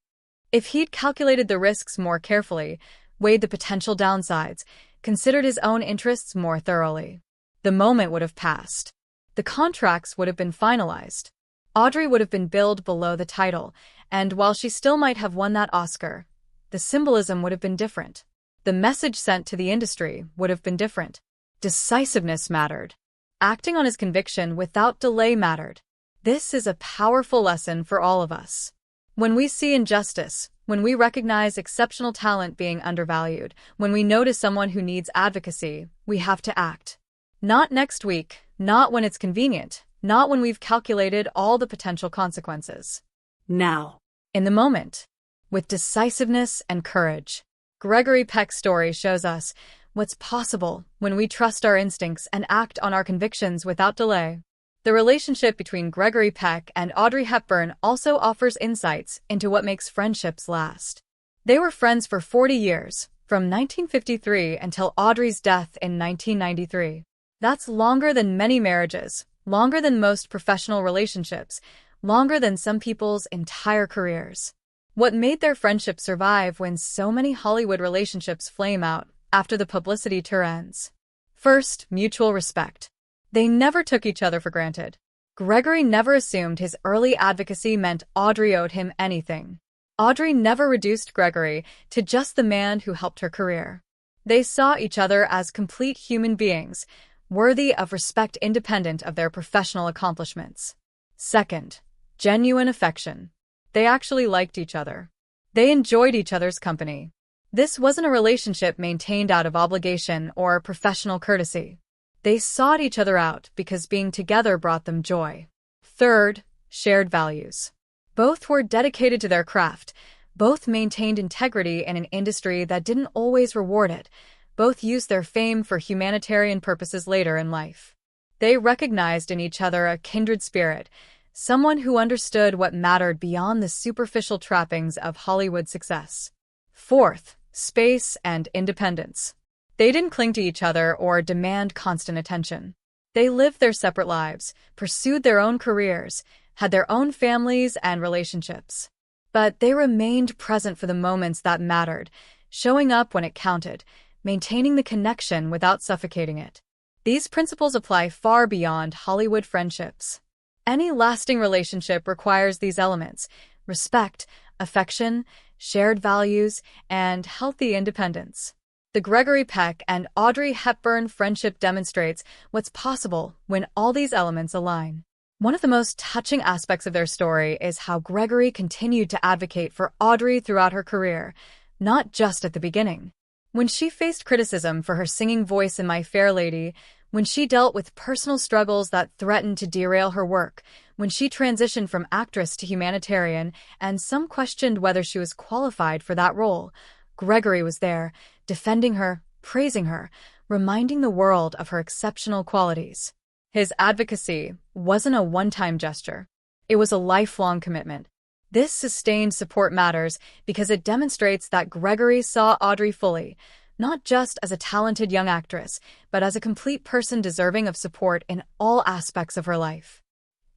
If he'd calculated the risks more carefully, weighed the potential downsides, considered his own interests more thoroughly. The moment would have passed. The contracts would have been finalized. Audrey would have been billed below the title, and while she still might have won that Oscar, the symbolism would have been different. The message sent to the industry would have been different. Decisiveness mattered. Acting on his conviction without delay mattered. This is a powerful lesson for all of us. When we see injustice, when we recognize exceptional talent being undervalued, when we notice someone who needs advocacy, we have to act. Not next week, not when it's convenient, not when we've calculated all the potential consequences. Now. In the moment. With decisiveness and courage. Gregory Peck's story shows us what's possible when we trust our instincts and act on our convictions without delay. The relationship between Gregory Peck and Audrey Hepburn also offers insights into what makes friendships last. They were friends for 40 years, from 1953 until Audrey's death in 1993. That's longer than many marriages, longer than most professional relationships, longer than some people's entire careers. What made their friendship survive when so many Hollywood relationships flame out after the publicity tour ends? First, mutual respect. They never took each other for granted. Gregory never assumed his early advocacy meant Audrey owed him anything. Audrey never reduced Gregory to just the man who helped her career. They saw each other as complete human beings, worthy of respect independent of their professional accomplishments. Second, genuine affection. They actually liked each other. They enjoyed each other's company. This wasn't a relationship maintained out of obligation or professional courtesy. They sought each other out because being together brought them joy. Third, shared values. Both were dedicated to their craft. Both maintained integrity in an industry that didn't always reward it. Both used their fame for humanitarian purposes later in life. They recognized in each other a kindred spirit, someone who understood what mattered beyond the superficial trappings of Hollywood success. Fourth, space and independence. They didn't cling to each other or demand constant attention. They lived their separate lives, pursued their own careers, had their own families and relationships. But they remained present for the moments that mattered, showing up when it counted, maintaining the connection without suffocating it. These principles apply far beyond Hollywood friendships. Any lasting relationship requires these elements: respect, affection, shared values, and healthy independence. The Gregory Peck and Audrey Hepburn friendship demonstrates what's possible when all these elements align. One of the most touching aspects of their story is how Gregory continued to advocate for Audrey throughout her career, not just at the beginning. When she faced criticism for her singing voice in My Fair Lady, when she dealt with personal struggles that threatened to derail her work, when she transitioned from actress to humanitarian, and some questioned whether she was qualified for that role. Gregory was there, defending her, praising her, reminding the world of her exceptional qualities. His advocacy wasn't a one-time gesture. It was a lifelong commitment. This sustained support matters because it demonstrates that Gregory saw Audrey fully, not just as a talented young actress, but as a complete person deserving of support in all aspects of her life.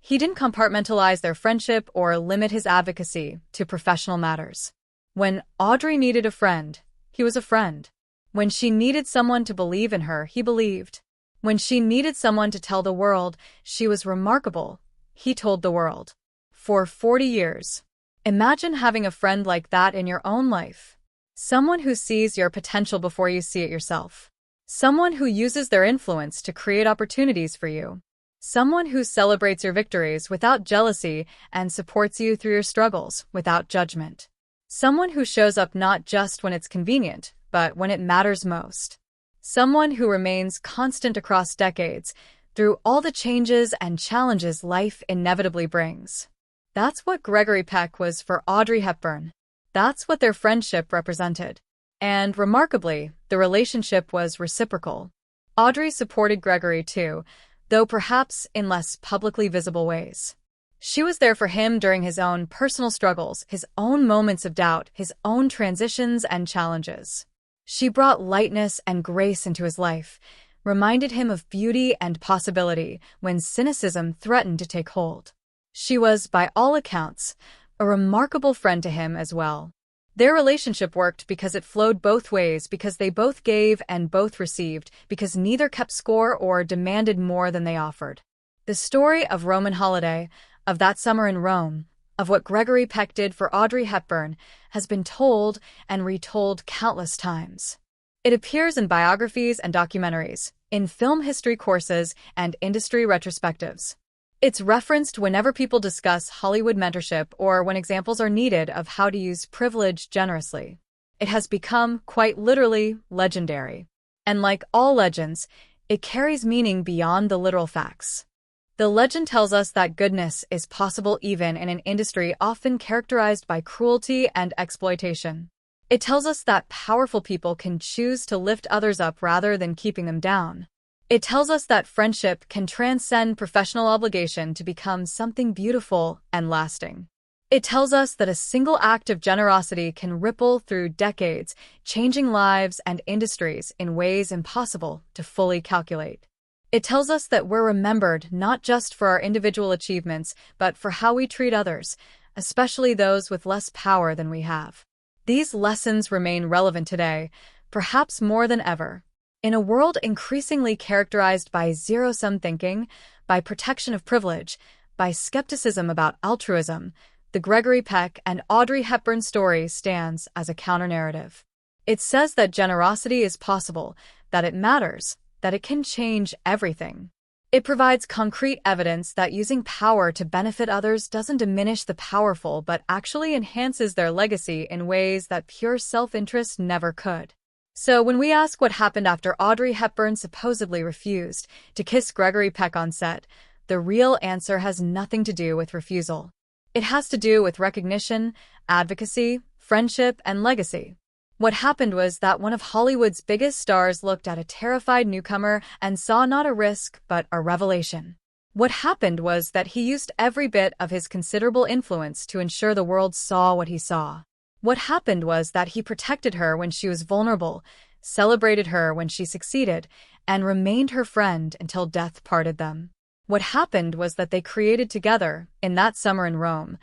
He didn't compartmentalize their friendship or limit his advocacy to professional matters. When Audrey needed a friend, he was a friend. When she needed someone to believe in her, he believed. When she needed someone to tell the world she was remarkable, he told the world. For 40 years. Imagine having a friend like that in your own life. Someone who sees your potential before you see it yourself. Someone who uses their influence to create opportunities for you. Someone who celebrates your victories without jealousy and supports you through your struggles without judgment. Someone who shows up not just when it's convenient, but when it matters most. Someone who remains constant across decades, through all the changes and challenges life inevitably brings. That's what Gregory Peck was for Audrey Hepburn. That's what their friendship represented. And remarkably, the relationship was reciprocal. Audrey supported Gregory too, though perhaps in less publicly visible ways. She was there for him during his own personal struggles, his own moments of doubt, his own transitions and challenges. She brought lightness and grace into his life, reminded him of beauty and possibility when cynicism threatened to take hold. She was, by all accounts, a remarkable friend to him as well. Their relationship worked because it flowed both ways, because they both gave and both received, because neither kept score or demanded more than they offered. The story of Roman Holiday, of that summer in Rome, of what Gregory Peck did for Audrey Hepburn, has been told and retold countless times. It appears in biographies and documentaries, in film history courses and industry retrospectives. It's referenced whenever people discuss Hollywood mentorship or when examples are needed of how to use privilege generously. It has become, quite literally, legendary. And like all legends, it carries meaning beyond the literal facts. The legend tells us that goodness is possible even in an industry often characterized by cruelty and exploitation. It tells us that powerful people can choose to lift others up rather than keeping them down. It tells us that friendship can transcend professional obligation to become something beautiful and lasting. It tells us that a single act of generosity can ripple through decades, changing lives and industries in ways impossible to fully calculate. It tells us that we're remembered not just for our individual achievements, but for how we treat others, especially those with less power than we have. These lessons remain relevant today, perhaps more than ever. In a world increasingly characterized by zero-sum thinking, by protection of privilege, by skepticism about altruism, the Gregory Peck and Audrey Hepburn story stands as a counter-narrative. It says that generosity is possible, that it matters, that it can change everything. It provides concrete evidence that using power to benefit others doesn't diminish the powerful but actually enhances their legacy in ways that pure self-interest never could. So when we ask what happened after Audrey Hepburn supposedly refused to kiss Gregory Peck on set, the real answer has nothing to do with refusal. It has to do with recognition, advocacy, friendship, and legacy. What happened was that one of Hollywood's biggest stars looked at a terrified newcomer and saw not a risk, but a revelation. What happened was that he used every bit of his considerable influence to ensure the world saw what he saw. What happened was that he protected her when she was vulnerable, celebrated her when she succeeded, and remained her friend until death parted them. What happened was that they created together, in that summer in Rome,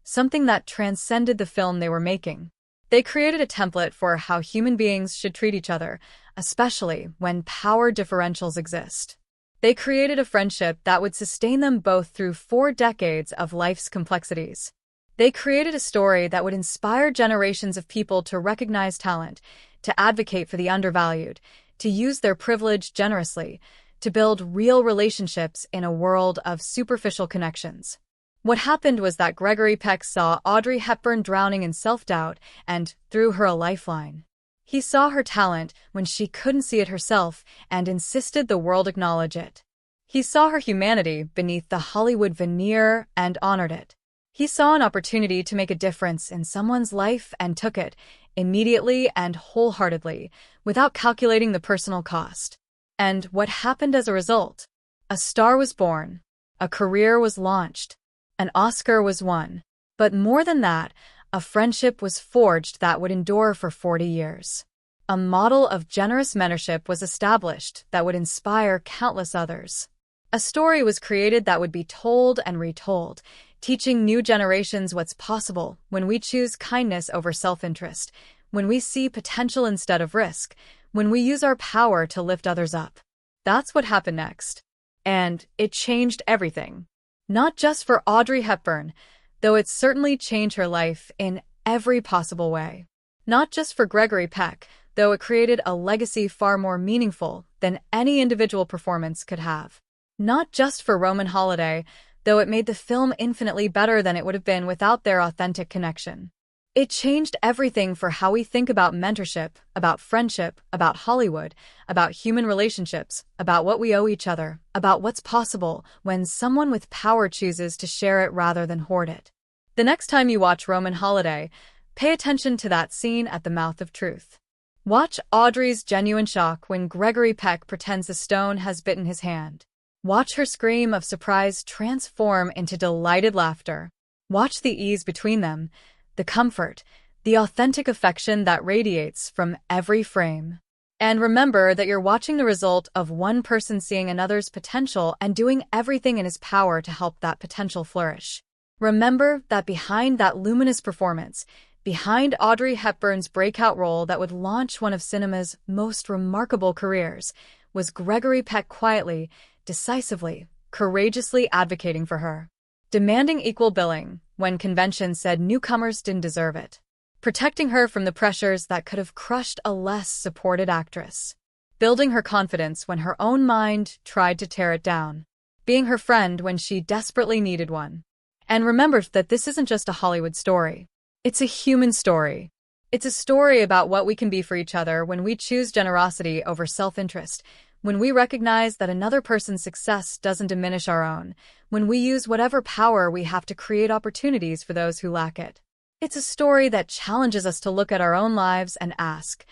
something that transcended the film they were making. They created a template for how human beings should treat each other, especially when power differentials exist. They created a friendship that would sustain them both through 4 decades of life's complexities. They created a story that would inspire generations of people to recognize talent, to advocate for the undervalued, to use their privilege generously, to build real relationships in a world of superficial connections. What happened was that Gregory Peck saw Audrey Hepburn drowning in self-doubt and threw her a lifeline. He saw her talent when she couldn't see it herself and insisted the world acknowledge it. He saw her humanity beneath the Hollywood veneer and honored it. He saw an opportunity to make a difference in someone's life and took it, immediately and wholeheartedly, without calculating the personal cost. And what happened as a result? A star was born, a career was launched, an Oscar was won. But more than that, a friendship was forged that would endure for 40 years. A model of generous mentorship was established that would inspire countless others. A story was created that would be told and retold, teaching new generations what's possible when we choose kindness over self-interest, when we see potential instead of risk, when we use our power to lift others up. That's what happened next. And it changed everything. Not just for Audrey Hepburn, though it certainly changed her life in every possible way. Not just for Gregory Peck, though it created a legacy far more meaningful than any individual performance could have. Not just for Roman Holiday, though it made the film infinitely better than it would have been without their authentic connection. It changed everything for how we think about mentorship, about friendship, about Hollywood, about human relationships, about what we owe each other, about what's possible when someone with power chooses to share it rather than hoard it. The next time you watch Roman Holiday, pay attention to that scene at the mouth of truth. Watch Audrey's genuine shock when Gregory Peck pretends a stone has bitten his hand. Watch her scream of surprise transform into delighted laughter. Watch the ease between them, the comfort, the authentic affection that radiates from every frame. And remember that you're watching the result of one person seeing another's potential and doing everything in his power to help that potential flourish. Remember that behind that luminous performance, behind Audrey Hepburn's breakout role that would launch one of cinema's most remarkable careers, was Gregory Peck quietly, decisively, courageously advocating for her. Demanding equal billing when convention said newcomers didn't deserve it. Protecting her from the pressures that could have crushed a less supported actress. Building her confidence when her own mind tried to tear it down. Being her friend when she desperately needed one. And remember that this isn't just a Hollywood story. It's a human story. It's a story about what we can be for each other when we choose generosity over self-interest, when we recognize that another person's success doesn't diminish our own, when we use whatever power we have to create opportunities for those who lack it. It's a story that challenges us to look at our own lives and ask,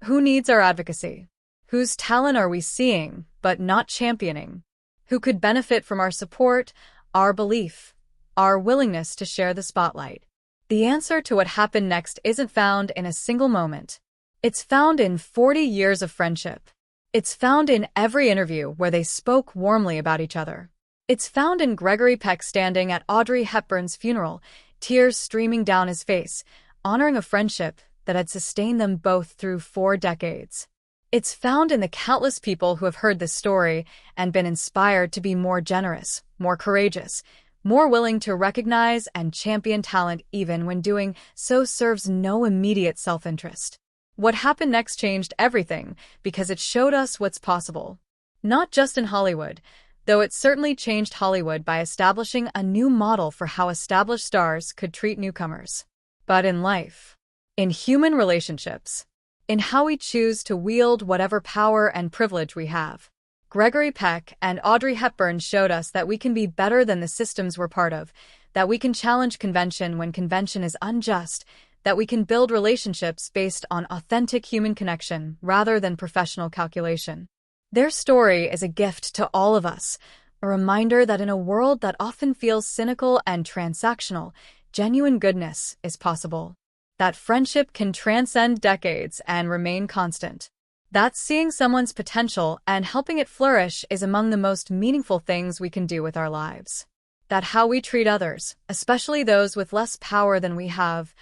who needs our advocacy? Whose talent are we seeing, but not championing? Who could benefit from our support, our belief, our willingness to share the spotlight? The answer to what happened next isn't found in a single moment. It's found in 40 years of friendship. It's found in every interview where they spoke warmly about each other. It's found in Gregory Peck standing at Audrey Hepburn's funeral, tears streaming down his face, honoring a friendship that had sustained them both through 4 decades. It's found in the countless people who have heard this story and been inspired to be more generous, more courageous, more willing to recognize and champion talent even when doing so serves no immediate self-interest. What happened next changed everything because it showed us what's possible. Not just in Hollywood, though it certainly changed Hollywood by establishing a new model for how established stars could treat newcomers. But in life, in human relationships, in how we choose to wield whatever power and privilege we have. Gregory Peck and Audrey Hepburn showed us that we can be better than the systems we're part of, that we can challenge convention when convention is unjust, that we can build relationships based on authentic human connection rather than professional calculation. Their story is a gift to all of us, a reminder that in a world that often feels cynical and transactional, genuine goodness is possible. That friendship can transcend decades and remain constant. That seeing someone's potential and helping it flourish is among the most meaningful things we can do with our lives. That how we treat others, especially those with less power than we have,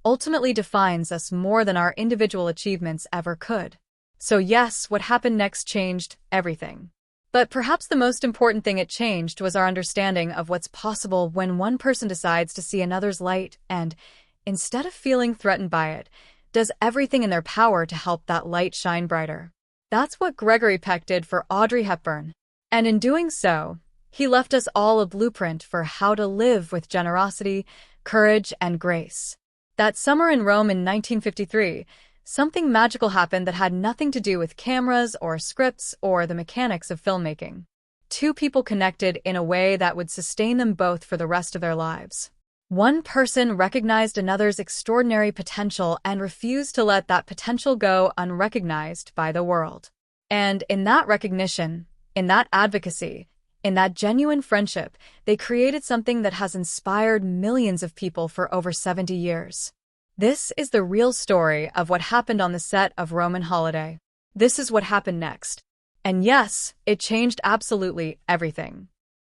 ultimately defines us more than our individual achievements ever could. So yes, what happened next changed everything. But perhaps the most important thing it changed was our understanding of what's possible when one person decides to see another's light and, instead of feeling threatened by it, does everything in their power to help that light shine brighter. That's what Gregory Peck did for Audrey Hepburn. And in doing so, he left us all a blueprint for how to live with generosity, courage, and grace. That summer in Rome in 1953, something magical happened that had nothing to do with cameras or scripts or the mechanics of filmmaking. Two people connected in a way that would sustain them both for the rest of their lives. One person recognized another's extraordinary potential and refused to let that potential go unrecognized by the world. And in that recognition, in that advocacy, in that genuine friendship, they created something that has inspired millions of people for over 70 years. This is the real story of what happened on the set of Roman Holiday. This is what happened next. And yes, it changed absolutely everything.